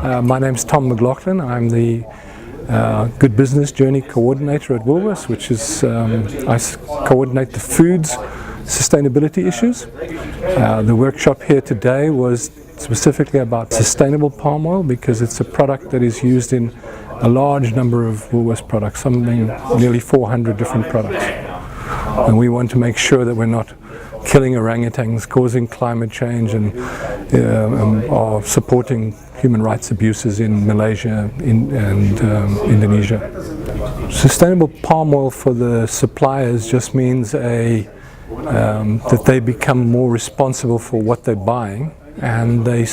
My name's Tom McLaughlin. I'm the Good Business Journey Coordinator at Woolworths, which is I coordinate the foods sustainability issues. The workshop here today was specifically about sustainable palm oil because it's a product that is used in a large number of Woolworths products, something nearly 400 different products. And we want to make sure that we're not killing orangutans, causing climate change, and are supporting human rights abuses in Malaysia and Indonesia. Sustainable palm oil for the suppliers just means that they become more responsible for what they're buying, and they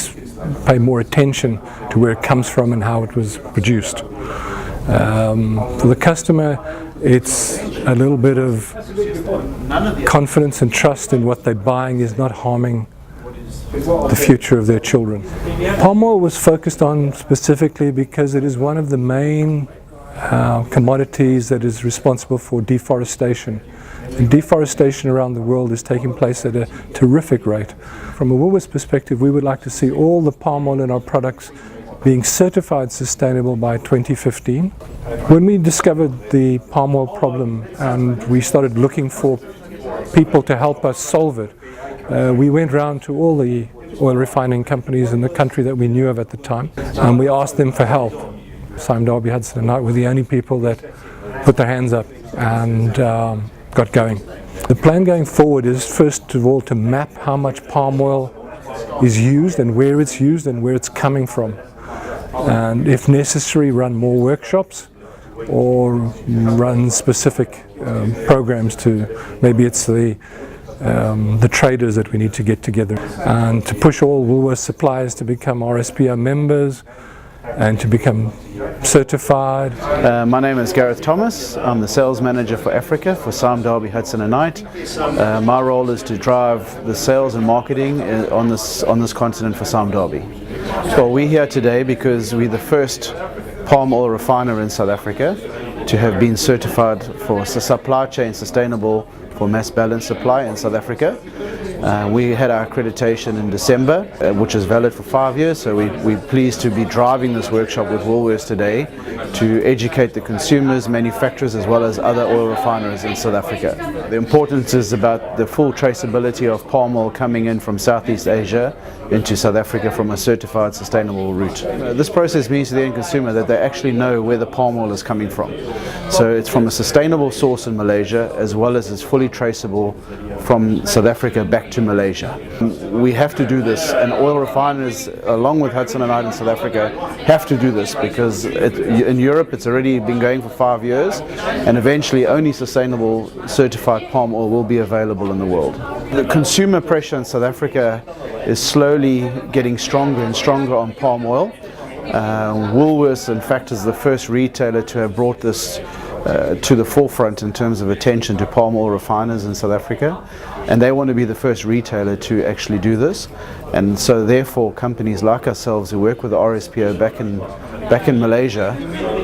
pay more attention to where it comes from and how it was produced. For the customer, it's a little bit of confidence and trust in what they're buying is not harming the future of their children. Palm oil was focused on specifically because it is one of the main commodities that is responsible for deforestation. And deforestation around the world is taking place at a terrific rate. From a Woolworths perspective, we would like to see all the palm oil in our products being certified sustainable by 2015. When we discovered the palm oil problem and we started looking for people to help us solve it, we went round to all the oil refining companies in the country that we knew of at the time, and we asked them for help. Sime Darby, Hudson and Knight were the only people that put their hands up and got going. The plan going forward is first of all to map how much palm oil is used and where it's coming from. And if necessary, run more workshops or run specific programs to, maybe it's the traders that we need to get together, and to push all Woolworths suppliers to become RSPO members and to become certified. My name is Gareth Thomas. I'm the sales manager for Africa for Sime Darby, Hudson and Knight. My role is to drive the sales and marketing on this continent for Sime Darby. So we're here today because we're the first palm oil refiner in South Africa to have been certified for supply chain sustainable for mass balance supply in South Africa. We had our accreditation in December, which is valid for 5 years, so we're pleased to be driving this workshop with Woolworths today to educate the consumers, manufacturers as well as other oil refiners in South Africa. The importance is about the full traceability of palm oil coming in from Southeast Asia into South Africa from a certified sustainable route. This process means to the end consumer that they actually know where the palm oil is coming from. So it's from a sustainable source in Malaysia, as well as it's fully traceable from South Africa back to Malaysia. We have to do this, and oil refiners along with Hudson and Knight in South Africa have to do this because in Europe it's already been going for 5 years, and eventually only sustainable certified palm oil will be available in the world. The consumer pressure in South Africa is slowly getting stronger and stronger on palm oil. Woolworths in fact is the first retailer to have brought this to the forefront in terms of attention to palm oil refiners in South Africa, and they want to be the first retailer to actually do this. And so therefore companies like ourselves who work with the RSPO back in Malaysia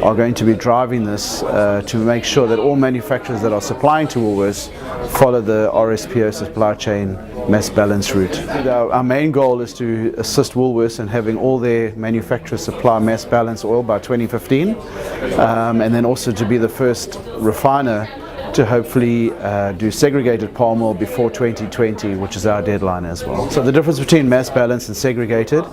are going to be driving this to make sure that all manufacturers that are supplying to Woolworths follow the RSPO supply chain mass balance route. Our main goal is to assist Woolworths in having all their manufacturers supply mass balance oil by 2015, and then also to be the first refiner to hopefully do segregated palm oil before 2020, which is our deadline as well. So the difference between mass balance and segregated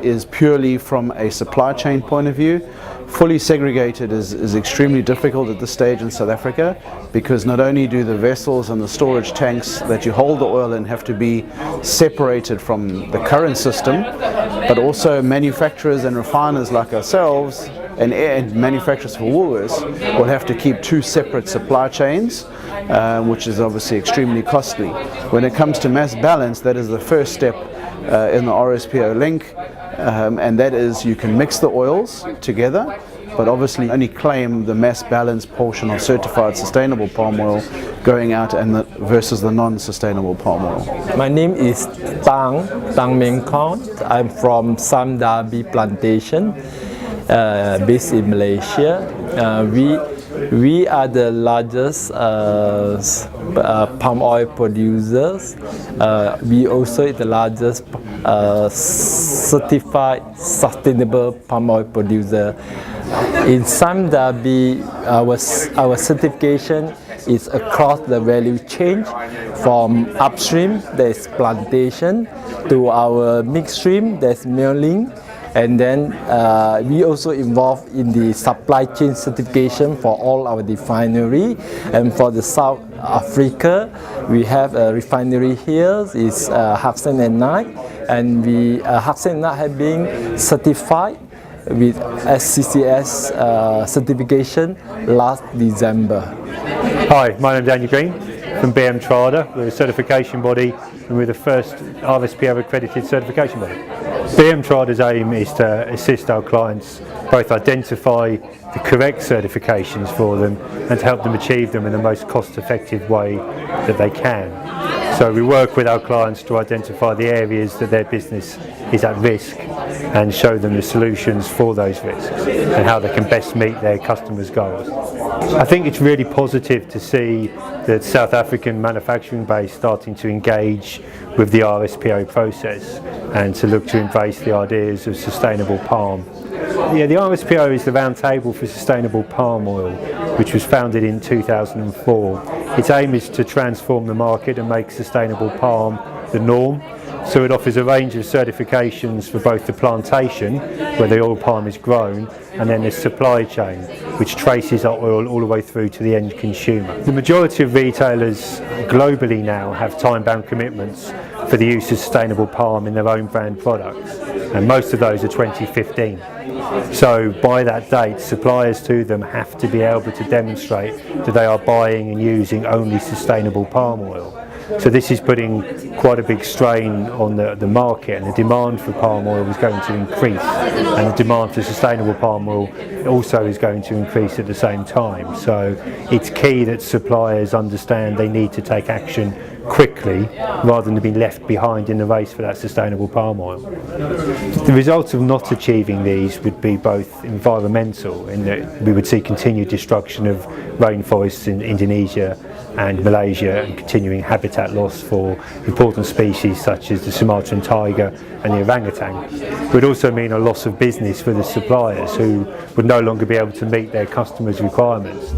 is purely from a supply chain point of view. Fully segregated is extremely difficult at this stage in South Africa because not only do the vessels and the storage tanks that you hold the oil in have to be separated from the current system, but also manufacturers and refiners like ourselves and manufacturers for Woolworths will have to keep two separate supply chains, which is obviously extremely costly. When it comes to mass balance, that is the first step in the RSPO link, and that is you can mix the oils together, but obviously only claim the mass balance portion of certified sustainable palm oil going out versus the non-sustainable palm oil. My name is Tang Meng Kong. I'm from Sime Darby Plantation, based in Malaysia. We We are the largest palm oil producers. We also the largest certified sustainable palm oil producer. In Sime Darby, our certification is across the value chain, from upstream, there's plantation, to our midstream, there's milling, and then we also involved in the supply chain certification for all our refinery. And for the South Africa, we have a refinery here, it's Hudson and Knight, and Hudson and Knight have been certified with SCCS certification last December. Hi, my name is Daniel Green from BM Trada. We're a certification body and we're the first RSPO accredited certification body. BM Trada's aim is to assist our clients both identify the correct certifications for them and to help them achieve them in the most cost-effective way that they can. So we work with our clients to identify the areas that their business is at risk and show them the solutions for those risks and how they can best meet their customers' goals. I think it's really positive to see the South African manufacturing base starting to engage with the RSPO process and to look to embrace the ideas of sustainable palm. Yeah, the RSPO is the Round Table for Sustainable Palm Oil, which was founded in 2004. Its aim is to transform the market and make sustainable palm the norm. So it offers a range of certifications for both the plantation, where the oil palm is grown, and then the supply chain, which traces our oil all the way through to the end consumer. The majority of retailers globally now have time-bound commitments for the use of sustainable palm in their own brand products, and most of those are 2015. So by that date, suppliers to them have to be able to demonstrate that they are buying and using only sustainable palm oil. So this is putting quite a big strain on the market, and the demand for palm oil is going to increase, and the demand for sustainable palm oil also is going to increase at the same time. So it's key that suppliers understand they need to take action quickly rather than be left behind in the race for that sustainable palm oil. The results of not achieving these would be both environmental, in that we would see continued destruction of rainforests in Indonesia and Malaysia and continuing habitat loss for important species such as the Sumatran tiger and the orangutan. It would also mean a loss of business for the suppliers who would no longer be able to meet their customers' requirements.